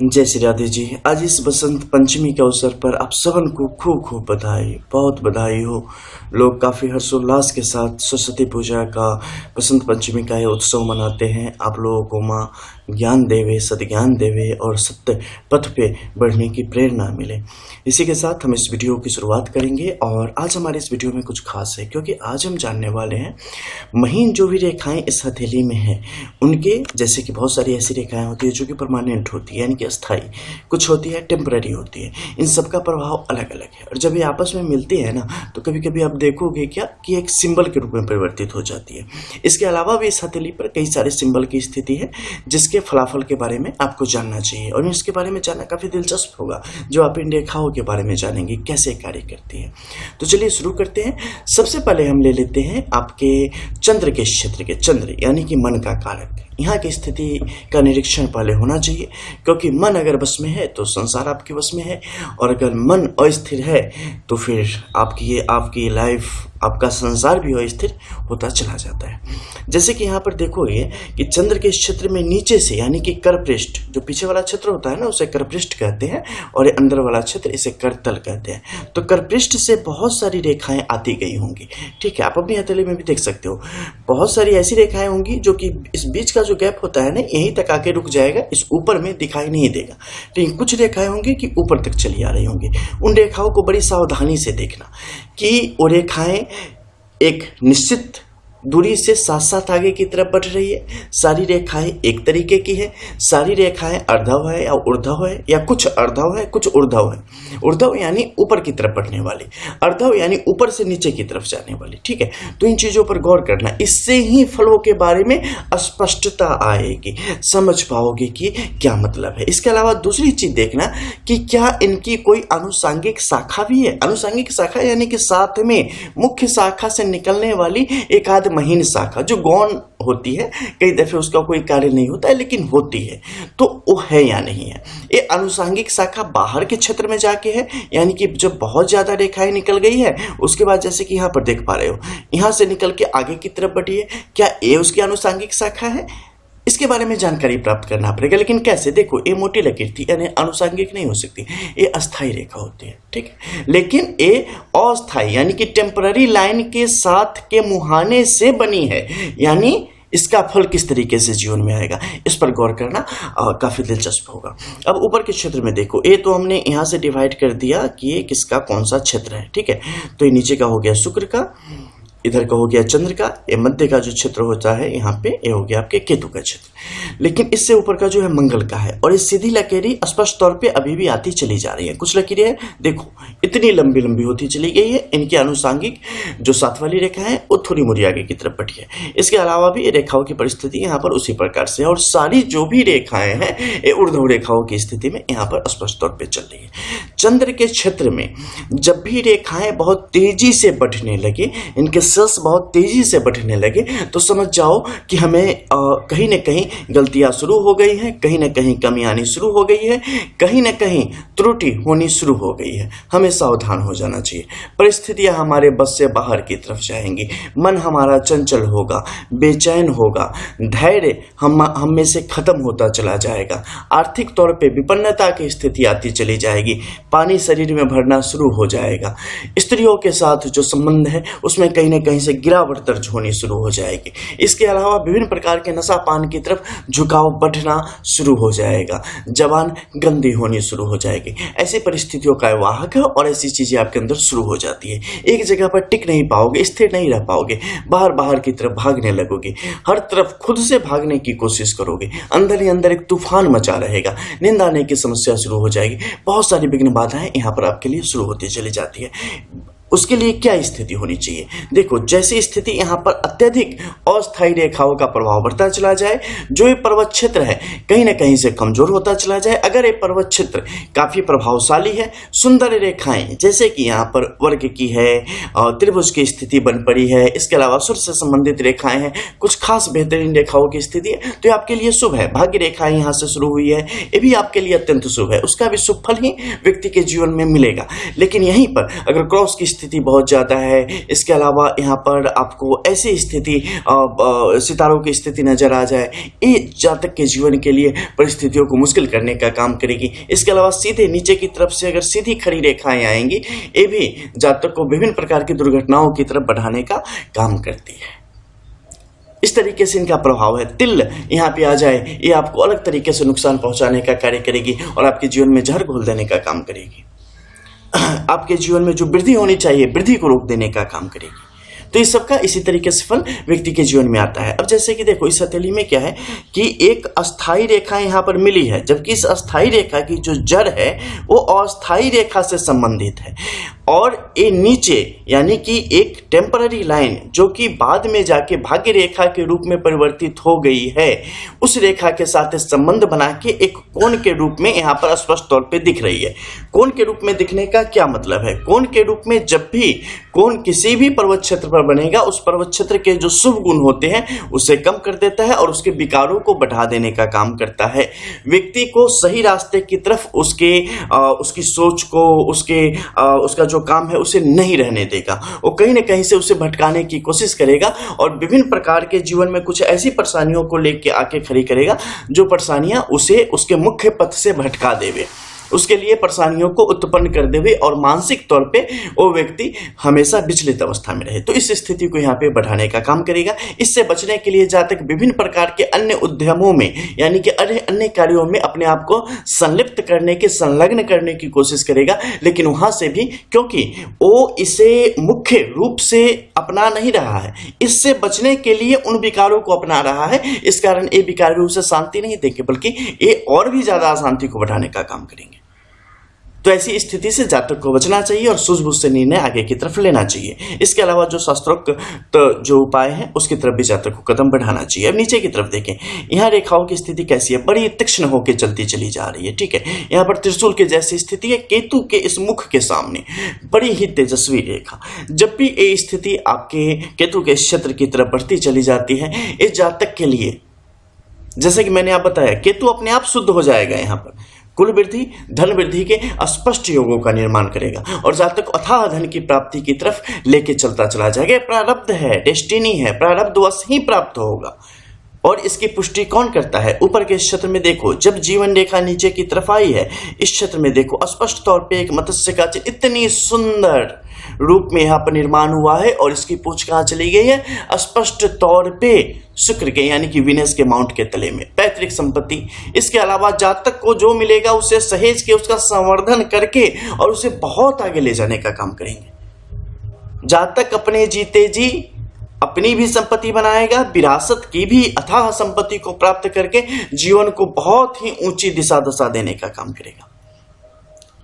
जय श्री राधे जी। आज इस बसंत पंचमी के अवसर पर आप सबन को खूब खूब बधाई, बहुत बधाई हो। लोग काफ़ी हर्षोल्लास के साथ सरस्वती पूजा का, बसंत पंचमी का यह उत्सव मनाते हैं। आप लोगों को माँ ज्ञान देवे, सद्ज्ञान देवे और सत्य पथ पे बढ़ने की प्रेरणा मिले। इसी के साथ हम इस वीडियो की शुरुआत करेंगे और आज हमारे इस वीडियो में कुछ खास है, क्योंकि आज हम जानने वाले हैं महीन जो भी रेखाएं इस हथेली में हैं उनके, जैसे कि बहुत सारी ऐसी रेखाएं होती है जो कि परमानेंट होती है, यानी कि अस्थाई, कुछ होती है टेम्पररी होती है। इन सब का प्रभाव अलग अलग है और जब ये आपस में मिलती है ना, तो कभी कभी आप देखोगे क्या कि एक सिंबल के रूप में परिवर्तित हो जाती है। इसके अलावा भी इस हथेली पर कई सारे सिंबल की स्थिति है जिसके फलाफल के बारे में आपको जानना चाहिए और इसके बारे में जानना काफी दिलचस्प होगा, जो आप इन रेखाओं के बारे में जानेंगे कैसे कार्य करती है। तो चलिए शुरू करते हैं। सबसे पहले हम ले लेते हैं आपके चंद्र के क्षेत्र के, चंद्र यानी कि मन का कारक। यहाँ की स्थिति का निरीक्षण पहले होना चाहिए, क्योंकि मन अगर वश में है तो संसार आपके वश में है, और अगर मन अस्थिर है तो फिर आपकी लाइफ, आपका संसार भी अस्थिर होता चला जाता है। जैसे कि यहाँ पर देखोगे कि चंद्र के क्षेत्र में नीचे से, यानी कि करपृष्ठ, जो पीछे वाला क्षेत्र होता है ना उसे करपृष्ठ कहते हैं, और अंदर वाला क्षेत्र इसे करतल कहते हैं। तो करपृष्ठ से बहुत सारी रेखाएं आती गई होंगी, ठीक है। आप अपनी हथेली में भी देख सकते हो, बहुत सारी ऐसी रेखाएं होंगी जो कि इस बीच का जो गैप होता है ना, यहीं तक आके रुक जाएगा, इस ऊपर में दिखाई नहीं देगा। लेकिन कुछ रेखाएं होंगी कि ऊपर तक चली आ रही होंगी। उन रेखाओं को बड़ी सावधानी से देखना कि वो रेखाएं एक निश्चित दूरी से साथ साथ आगे की तरफ बढ़ रही है। सारी रेखाएं एक तरीके की है, सारी रेखाएं अर्धव है या ऊर्ध्व है, या कुछ अर्धव है कुछ ऊर्ध्व है। ऊर्ध्व यानी ऊपर की तरफ बढ़ने वाली, अर्धव यानी ऊपर से नीचे की तरफ जाने वाली, ठीक है। तो इन चीजों पर गौर करना, इससे ही फलों के बारे में स्पष्टता आएगी, समझ पाओगे कि क्या मतलब है। इसके अलावा दूसरी चीज देखना कि क्या इनकी कोई अनुसांगिक शाखा भी है। अनुसांगिक शाखा यानी कि साथ में मुख्य शाखा से निकलने वाली एक आध महीन शाखा जो गौण होती है, कई दफे उसका कोई कार्य नहीं होता है लेकिन होती है, तो वो है या नहीं है। ये अनुसांगिक शाखा बाहर के क्षेत्र में जाके है, यानी कि जब बहुत ज्यादा रेखाएं निकल गई है उसके बाद, जैसे कि यहाँ पर देख पा रहे हो, यहाँ से निकल के आगे की तरफ बढ़ी है, क्या ये उसकी अनुसांगिक शाखा है? इसके बारे में जानकारी प्राप्त करना पड़ेगा। लेकिन कैसे? देखो, ये मोटी लकीर थी, यानी अनुसांगिक नहीं हो सकती, ये अस्थाई रेखा होती है, ठीक है। लेकिन ये अस्थाई यानी कि टेम्पररी लाइन के साथ के मुहाने से बनी है, यानी इसका फल किस तरीके से जीवन में आएगा, इस पर गौर करना काफी दिलचस्प होगा। अब ऊपर के क्षेत्र में देखो, ये तो हमने यहां से डिवाइड कर दिया कि ये किसका कौन सा क्षेत्र है, ठीक है। तो ये नीचे का हो गया शुक्र का, इधर का हो गया चंद्र का, ये मध्य का जो क्षेत्र होता है यहाँ पे, ये हो गया आपके केतु का क्षेत्र। लेकिन इससे ऊपर का जो है मंगल का है, और ये सीधी लकीरें स्पष्ट तौर पे अभी भी आती चली जा रही है। कुछ लकीरें देखो इतनी लंबी लंबी होती चली गई है, इनकी अनुसांगिक जो साथ वाली रेखा है वो थोड़ी मोड़ी आगे की तरफ बढ़ी है। इसके अलावा भी ये रेखाओं की परिस्थिति यहाँ पर उसी प्रकार से है, और सारी जो भी रेखाएं हैं ये ऊर्ध्व रेखाओं की स्थिति में यहाँ पर स्पष्ट तौर पर चल रही है। चंद्र के क्षेत्र में जब भी रेखाएं बहुत तेजी से बढ़ने लगे, इनके सेल्स बहुत तेजी से बढ़ने लगे, तो समझ जाओ कि हमें कहीं न कहीं गलतियां शुरू हो गई हैं, कहीं न कहीं कमी आनी शुरू हो गई है, कहीं न कहीं त्रुटि होनी शुरू हो गई है। हमें सावधान हो जाना चाहिए। परिस्थितियां हमारे बस से बाहर की तरफ जाएंगी, मन हमारा चंचल होगा, बेचैन होगा, धैर्य हम में से खत्म होता चला जाएगा, आर्थिक तौर पे विपन्नता की स्थिति आती चली जाएगी, पानी शरीर में भरना शुरू हो जाएगा, स्त्रियों के साथ जो संबंध है उसमें कहीं न कहीं से गिरावट दर्ज होनी शुरू हो जाएगी। इसके अलावा विभिन्न प्रकार के नशा पान की तरफ झुकाव बढ़ना शुरू हो जाएगा, जबान गंदी होनी शुरू हो जाएगी। ऐसी परिस्थितियों का वाहक है और ऐसी चीजें आपके अंदर शुरू हो जाती है। एक जगह पर टिक नहीं पाओगे, स्थिर नहीं रह पाओगे, बाहर की तरफ भागने लगोगे, हर तरफ खुद से भागने की कोशिश करोगे, अंदर ही अंदर एक तूफान मचा रहेगा, नींद आने की समस्या शुरू हो जाएगी। बहुत सारी विघ्न बाधाएं यहाँ पर आपके लिए शुरू होती चली जाती है। उसके लिए क्या स्थिति होनी चाहिए? देखो, जैसी स्थिति यहाँ पर अत्यधिक अस्थायी रेखाओं का प्रभाव बढ़ता चला जाए, जो ये पर्वत क्षेत्र है कहीं ना कहीं से कमजोर होता चला जाए, अगर ये पर्वत क्षेत्र काफी प्रभावशाली है, सुंदर रेखाएं जैसे कि यहाँ पर वर्ग की है, त्रिभुज की स्थिति बन पड़ी है, इसके अलावा सूर्य से संबंधित रेखाएं हैं, कुछ खास बेहतरीन रेखाओं की स्थिति है, तो ये आपके लिए शुभ है। भाग्य रेखाएं यहाँ से शुरू हुई है, ये भी आपके लिए अत्यंत शुभ है, उसका भी शुभ फल ही व्यक्ति के जीवन में मिलेगा। लेकिन यहीं पर अगर क्रॉस की स्थिति स्थिति बहुत ज़्यादा है। इसके अलावा यहाँ पर आपको ऐसी स्थिति सितारों की स्थिति नजर आ जाए, ये जातक के जीवन के लिए परिस्थितियों को मुश्किल करने का काम करेगी। इसके अलावा सीधे नीचे की तरफ से अगर सीधी खड़ी रेखाएं आएंगी, ये भी जातक को विभिन्न प्रकार की दुर्घटनाओं की तरफ बढ़ाने का काम करती है। इस तरीके से इनका प्रभाव है। तिल यहाँ पे आ जाए, ये आपको अलग तरीके से नुकसान पहुंचाने का कार्य करेगी और आपके जीवन में जहर घोल देने का काम करेगी। आपके जीवन में जो वृद्धि होनी चाहिए, वृद्धि को रोक देने का काम करेगी। तो इस सबका इसी तरीके से फल व्यक्ति के जीवन में आता है। अब जैसे कि देखो, इस हथेली में क्या है कि एक अस्थाई रेखा यहाँ पर मिली है, जबकि इस अस्थाई रेखा की जो जड़ है वो अस्थाई रेखा से संबंधित है, और ये नीचे यानी कि एक टेम्पररी लाइन जो कि बाद में जाके भाग्य रेखा के रूप में परिवर्तित हो गई है, उस रेखा के साथ संबंध बना के एक कोण के रूप में यहाँ पर स्पष्ट तौर पे दिख रही है। कोण के रूप में दिखने का क्या मतलब है? कोण के रूप में जब भी कोण किसी भी पर्वत क्षेत्र पर बनेगा, उस पर्वत क्षेत्र के जो शुभ गुण होते हैं उसे कम कर देता है और उसके विकारों को बढ़ा देने का काम करता है। व्यक्ति को सही रास्ते की तरफ उसकी सोच को, उसका जो काम है उसे नहीं रहने देगा। वो कहीं ना कहीं से उसे भटकाने की कोशिश करेगा और विभिन्न प्रकार के जीवन में कुछ ऐसी परेशानियों को लेके आके खड़ी करेगा जो परेशानियां उसे उसके मुख्य पथ से भटका देवे, उसके लिए परेशानियों को उत्पन्न कर देवे और मानसिक तौर पे वो व्यक्ति हमेशा विचलित अवस्था में रहे। तो इस स्थिति को यहाँ पे बढ़ाने का काम करेगा। इससे बचने के लिए जातक विभिन्न प्रकार के अन्य उद्यमों में यानी कि अन्य कार्यों में अपने आप को संलिप्त करने के, संलग्न करने की कोशिश करेगा, लेकिन वहां से भी क्योंकि वो इसे मुख्य रूप से अपना नहीं रहा है, इससे बचने के लिए उन विकारों को अपना रहा है, इस कारण ये विकार भी उसे शांति नहीं देंगे बल्कि ये और भी ज्यादा अशांति को बढ़ाने का काम करेंगे। तो ऐसी स्थिति से जातक को बचना चाहिए और सूझबूझ से निर्णय आगे की तरफ लेना चाहिए। इसके अलावा जो शास्त्रोक्त तो जो उपाय है उसकी तरफ भी जातक को कदम बढ़ाना चाहिए। अब नीचे की तरफ देखें, यहाँ रेखाओं की स्थिति कैसी है? बड़ी तीक्ष्ण होकर चलती चली जा रही है। ठीक है, यहाँ पर त्रिशूल के जैसी स्थिति है, केतु के इस मुख के सामने बड़ी ही तेजस्वी रेखा। जब भी ये स्थिति आपके केतु के क्षेत्र की तरफ बढ़ती चली जाती है, इस जातक के लिए जैसे कि मैंने आप बताया, केतु अपने आप शुद्ध हो जाएगा, यहाँ पर कुल वृद्धि, धन वृद्धि के स्पष्ट योगों का निर्माण करेगा और जातक अथाह धन की प्राप्ति की तरफ लेके चलता चला जाएगा। प्रारब्ध है, डेस्टिनी है, प्रारब्धवश ही प्राप्त होगा। और इसकी पुष्टि कौन करता है? ऊपर के क्षेत्र में देखो, जब जीवन रेखा नीचे की तरफ आई है, इस क्षेत्र में देखो स्पष्ट तौर पे एक मत्स्य का चित्र इतनी सुंदर रूप में यहाँ पर निर्माण हुआ है और इसकी पूंछ कहाँ चली गई है? स्पष्ट तौर पे शुक्र के यानी कि विनस के माउंट के तले में। पैतृक संपत्ति, इसके अलावा जातक को जो मिलेगा उसे सहेज के, उसका संवर्धन करके और उसे बहुत आगे ले जाने का काम करेंगे। जातक अपने जीते जी अपनी भी संपत्ति बनाएगा, विरासत की भी अथाह संपत्ति को प्राप्त करके जीवन को बहुत ही ऊंची दिशा दशा देने का काम करेगा,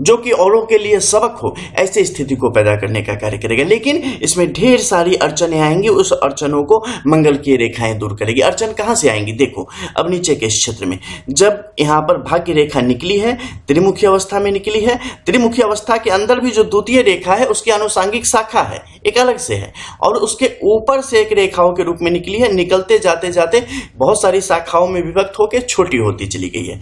जो कि औरों के लिए सबक हो, ऐसी स्थिति को पैदा करने का कार्य करेगा। लेकिन इसमें ढेर सारी अड़चनें आएंगी, उस अड़चनों को मंगल की रेखाएं दूर करेगी। अड़चन कहां से आएंगी? देखो, अब नीचे के क्षेत्र में जब यहां पर भाग्य रेखा निकली है, त्रिमुखी अवस्था में निकली है, त्रिमुखी अवस्था के अंदर भी जो द्वितीय रेखा है उसकी आनुषांगिक शाखा है, एक अलग से है, और उसके ऊपर से एक रेखाओं के रूप में निकली है, निकलते जाते जाते बहुत सारी शाखाओं में विभक्त होकर छोटी होती चली गई है।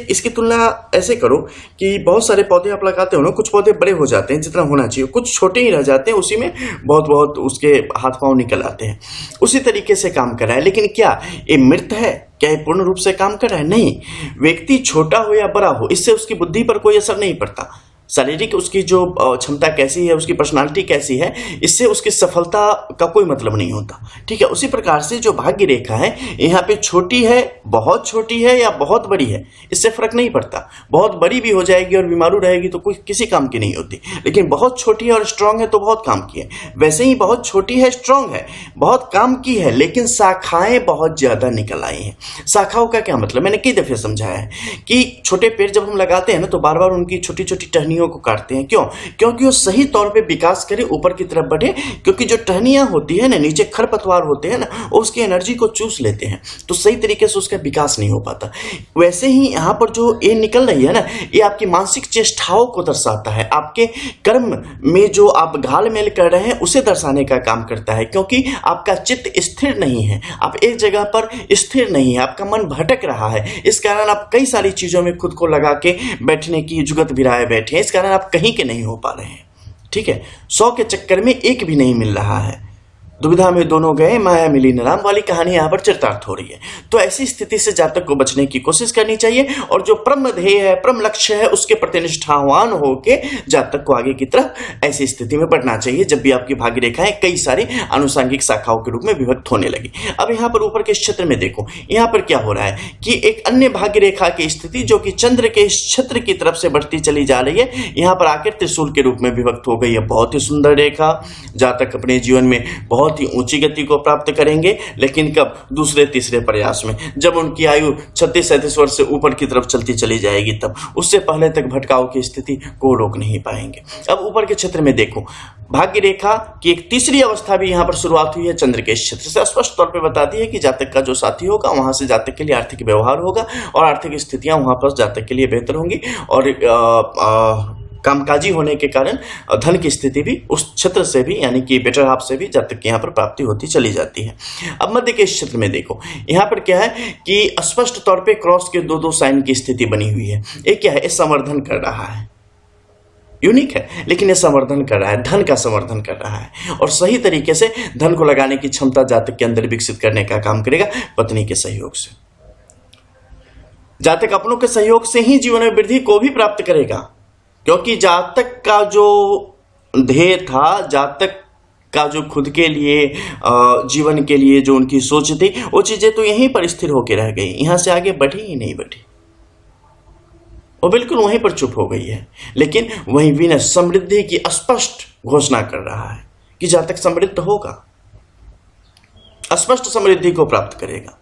इसकी तुलना ऐसे करो कि बहुत सारे पौधे आप लगाते हो ना, कुछ पौधे बड़े हो जाते हैं जितना होना चाहिए, कुछ छोटे ही रह जाते हैं, उसी में बहुत बहुत उसके हाथ पांव निकल आते हैं। उसी तरीके से काम कर रहा है। लेकिन क्या ये मृत है? क्या ये पूर्ण रूप से काम कर रहा है? नहीं। व्यक्ति छोटा हो या बड़ा हो, इससे उसकी बुद्धि पर कोई असर नहीं पड़ता। शारीरिक उसकी जो क्षमता कैसी है, उसकी पर्सनालिटी कैसी है, इससे उसकी सफलता का कोई मतलब नहीं होता। ठीक है, उसी प्रकार से जो भाग्य रेखा है यहाँ पे छोटी है, बहुत छोटी है या बहुत बड़ी है, इससे फर्क नहीं पड़ता। बहुत बड़ी भी हो जाएगी और बीमारू रहेगी तो कोई किसी काम की नहीं होती, लेकिन बहुत छोटी है और स्ट्रांग है तो बहुत काम की है। वैसे ही बहुत छोटी है, स्ट्रांग है, बहुत काम की है, लेकिन शाखाएं बहुत ज्यादा निकल आई हैं। शाखाओं का क्या मतलब? मैंने कई दफे समझाया है कि छोटे पेड़ जब हम लगाते हैं ना तो बार बार उनकी छोटी छोटी टहनियों को काटते हैं। क्यों? क्योंकि वो सही तौर पे विकास करे, ऊपर की तरफ बढ़े, क्योंकि जो टहनियां होती है ना, नीचे खरपतवार होते हैं ना, वो उसकी एनर्जी को चूस लेते हैं, तो सही तरीके से उसका विकास नहीं हो पाता। वैसे ही यहाँ पर जो ये निकल रही है ना, ये आपकी मानसिक चेष्टाओं को दर्शाता है, आपके कर्म में जो आप घाल मेल कर रहे हैं उसे दर्शाने का काम करता है, क्योंकि आपका चित्त स्थिर नहीं है, आप एक जगह पर स्थिर नहीं है, आपका मन भटक रहा है। इस कारण आप कई सारी चीजों में खुद को लगा के बैठने की जुगत भिराए बैठे हैं, इस कारण आप कहीं के नहीं हो पा रहे हैं। ठीक है, 100 के चक्कर में एक भी नहीं मिल रहा है। दुविधा में दोनों गए, माया मिली न राम वाली कहानी यहाँ पर चरितार्थ हो रही है। तो ऐसी स्थिति से जातक को बचने की कोशिश करनी चाहिए और जो परम ध्येय है, परम लक्ष्य है, उसके प्रति निष्ठावान होके जातक को आगे की तरफ ऐसी स्थिति में बढ़ना चाहिए जब भी आपकी भाग्य रेखाएं कई सारी आनुषंगिक शाखाओं के रूप में विभक्त होने लगी। अब यहाँ पर ऊपर के क्षेत्र में देखो, यहाँ पर क्या हो रहा है कि एक अन्य भाग्य रेखा की स्थिति जो कि चंद्र के क्षेत्र की तरफ से बढ़ती चली जा रही है, यहाँ पर आकर त्रिशूल के रूप में विभक्त हो गई है। बहुत ही सुंदर रेखा, जातक अपने जीवन में बहुत ही ऊंची गति को प्राप्त करेंगे, लेकिन कब? दूसरे तीसरे प्रयास में, जब उनकी आयु 36-37 वर्ष से ऊपर की तरफ चलती चली जाएगी तब। उससे पहले तक भटकाव की स्थिति को रोक नहीं पाएंगे। अब ऊपर के क्षेत्र में देखो, भाग्य रेखा की एक तीसरी अवस्था भी यहाँ पर शुरुआत हुई है चंद्र के क्षेत्र से। स्पष्ट तौर पर बताती है कि जातक का जो साथी होगा वहां से जातक के लिए आर्थिक व्यवहार होगा और आर्थिक स्थितियां वहां पर जातक के लिए बेहतर होंगी और कामकाजी होने के कारण धन की स्थिति भी उस क्षेत्र से भी, यानी कि बेटर हाफ से भी जातक के यहाँ पर प्राप्ति होती चली जाती है। अब मध्य के क्षेत्र में देखो, यहाँ पर क्या है कि स्पष्ट तौर पे क्रॉस के दो साइन की स्थिति बनी हुई है। एक क्या है? ये संवर्धन कर रहा है, यूनिक है, लेकिन ये संवर्धन कर रहा है, धन का संवर्धन कर रहा है और सही तरीके से धन को लगाने की क्षमता जातक के अंदर विकसित करने का काम करेगा पत्नी के सहयोग से। जातक अपनों के सहयोग से ही जीवन में वृद्धि को भी प्राप्त करेगा, क्योंकि जातक का जो ध्येय था, जातक का जो खुद के लिए जीवन के लिए जो उनकी सोच थी, वो चीजें तो यहीं पर स्थिर होकर रह गई, यहां से आगे बढ़ी ही नहीं बढ़ी, वो बिल्कुल वहीं पर चुप हो गई है। लेकिन वहीं वीनस समृद्धि की स्पष्ट घोषणा कर रहा है कि जातक समृद्ध होगा, स्पष्ट समृद्धि को प्राप्त करेगा,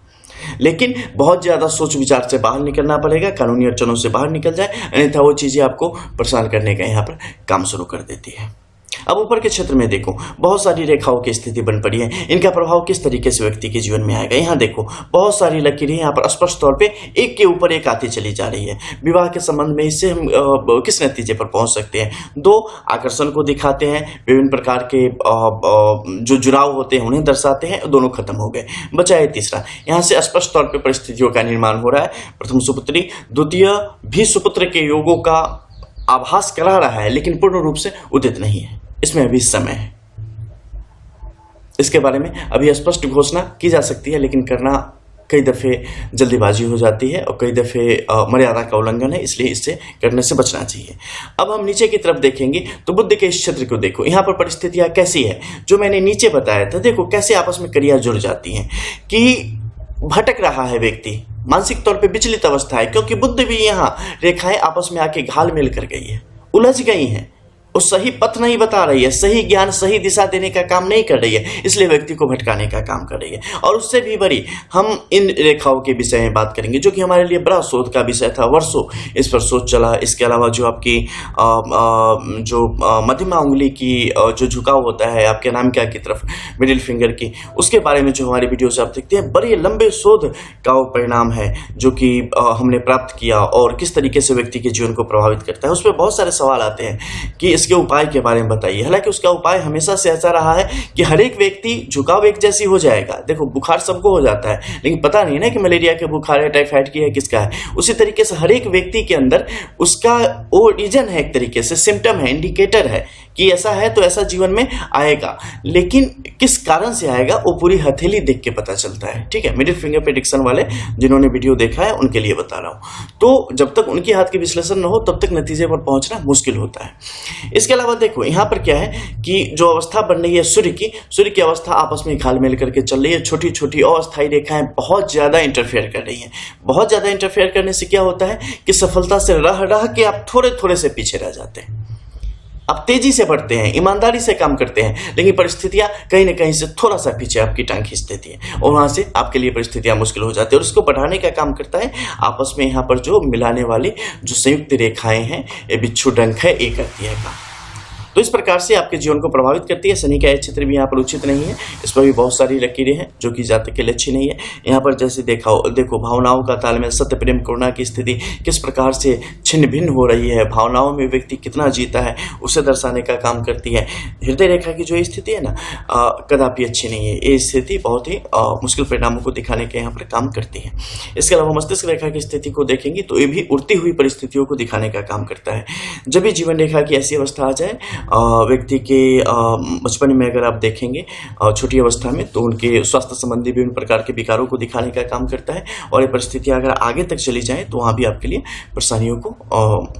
लेकिन बहुत ज्यादा सोच विचार से बाहर निकलना पड़ेगा, कानूनी अड़चनों से बाहर निकल जाए, अन्यथा वो चीजें आपको परेशान करने का यहाँ पर काम शुरू कर देती है। अब ऊपर के क्षेत्र में देखो, बहुत सारी रेखाओं की स्थिति बन पड़ी है, इनका प्रभाव किस तरीके से व्यक्ति के जीवन में आएगा। यहाँ देखो, बहुत सारी लकीरें यहाँ पर स्पष्ट तौर पे एक के ऊपर एक आती चली जा रही है। विवाह के संबंध में इससे हम किस नतीजे पर पहुंच सकते हैं? 2 आकर्षण को दिखाते हैं, विभिन्न प्रकार के जो जुड़ाव होते हैं उन्हें दर्शाते हैं, दोनों खत्म हो गए, बचा है तीसरा। यहाँ से स्पष्ट तौर पर परिस्थितियों का निर्माण हो रहा है। प्रथम सुपुत्री, द्वितीय भी सुपुत्र के योगों का आभास करा रहा है, लेकिन पूर्ण रूप से उदित नहीं है, इसमें अभी समय है। इसके बारे में अभी स्पष्ट घोषणा की जा सकती है, लेकिन करना कई दफे जल्दीबाजी हो जाती है और कई दफे मर्यादा का उल्लंघन है, इसलिए इससे करने से बचना चाहिए। अब हम नीचे की तरफ देखेंगे तो बुध के इस क्षेत्र को देखो, यहाँ पर परिस्थितियां कैसी है जो मैंने नीचे बताया था। देखो कैसे आपस में क्रिया जुड़ जाती हैं कि भटक रहा है व्यक्ति, मानसिक तौर पे विचलित अवस्था है, क्योंकि बुध भी यहाँ रेखाएं आपस में आके घाल मिल कर गई है, उलझ गई हैं, वो सही पथ नहीं बता रही है, सही ज्ञान सही दिशा देने का काम नहीं कर रही है, इसलिए व्यक्ति को भटकाने का काम कर रही है। और उससे भी बड़ी हम इन रेखाओं के विषय में बात करेंगे, जो कि हमारे लिए बड़ा शोध का विषय था, वर्षों इस पर सोच चला। इसके अलावा जो आपकी जो मध्यमा उंगली की जो झुकाव होता है आपके नामिका की तरफ, मिडिल फिंगर की, उसके बारे में जो हमारी वीडियो से आप देखते हैं, बड़े लंबे शोध का वो परिणाम है जो कि हमने प्राप्त किया और किस तरीके से व्यक्ति के जीवन को प्रभावित करता है। उस पर बहुत सारे सवाल आते हैं कि इसके उपाय के बारे में बताइए। हालांकि उसका उपाय हमेशा से ऐसा रहा है कि हर एक व्यक्ति झुकाव एक जैसी हो जाएगा। देखो बुखार सबको हो जाता है, लेकिन पता नहीं ना कि मलेरिया के बुखार है, टाइफाइड की है, किसका है। उसी तरीके से हर एक व्यक्ति के अंदर उसका वो रीजन है, एक तरीके से सिम्टम है, इंडिकेटर है कि ऐसा है तो ऐसा जीवन में आएगा, लेकिन किस कारण से आएगा वो पूरी हथेली देख के पता चलता है। ठीक है, मिडिल फिंगर प्रेडिक्शन वाले जिन्होंने वीडियो देखा है उनके लिए बता रहा हूं। तो जब तक उनके हाथ की विश्लेषण न हो तब तक नतीजे पर पहुंचना मुश्किल होता है। इसके अलावा देखो यहाँ पर क्या है कि जो अवस्था बन रही है सूर्य की अवस्था आपस में घाल-मेल करके चल रही है। छोटी छोटी अस्थायी रेखाएं बहुत ज्यादा इंटरफेयर कर रही हैं। बहुत ज्यादा इंटरफेयर करने से क्या होता है कि सफलता से रह के आप थोड़े थोड़े से पीछे रह जाते हैं। आप तेजी से बढ़ते हैं, ईमानदारी से काम करते हैं, लेकिन परिस्थितियां कहीं ना कहीं से थोड़ा सा पीछे आपकी टांग खींच देती है और वहां से आपके लिए परिस्थितियां मुश्किल हो जाती है। और इसको बढ़ाने का काम करता है आपस में यहाँ पर जो मिलाने वाली जो संयुक्त रेखाएं हैं, ये बिच्छू डंक है, ये करती है काम। तो इस प्रकार से आपके जीवन को प्रभावित करती है। शनि का यह क्षेत्र भी यहाँ पर उचित नहीं है, इस पर भी बहुत सारी लकीरें हैं जो कि जातक के लिए अच्छी नहीं है। यहाँ पर जैसे देखो भावनाओं का तालमेल, सत्य प्रेम करुणा की स्थिति किस प्रकार से छिन्न भिन्न हो रही है, भावनाओं में व्यक्ति कितना जीता है उसे दर्शाने का काम करती है। हृदय रेखा की जो स्थिति है ना, कदापि अच्छी नहीं है। ये स्थिति बहुत ही मुश्किल परिणामों को दिखाने के यहाँ पर काम करती है। इसके अलावा मस्तिष्क रेखा की स्थिति को देखेंगे तो ये भी उड़ती हुई परिस्थितियों को दिखाने का काम करता है। जब भी जीवन रेखा की ऐसी अवस्था आ जाए व्यक्ति के बचपन में अगर आप देखेंगे छोटी अवस्था में, तो उनके स्वास्थ्य संबंधी विभिन्न प्रकार के विकारों को दिखाने का काम करता है। और ये परिस्थितियाँ अगर आगे तक चली जाएँ तो वहाँ भी आपके लिए परेशानियों को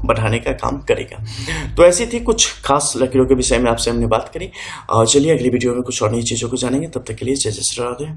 बढ़ाने का काम करेगा। तो ऐसी थी कुछ खास लकीरों के विषय में आपसे हमने बात करी। चलिए अगली वीडियो में कुछ और नई चीज़ों को जानेंगे। तब तक के लिए जय जय श्री राधे।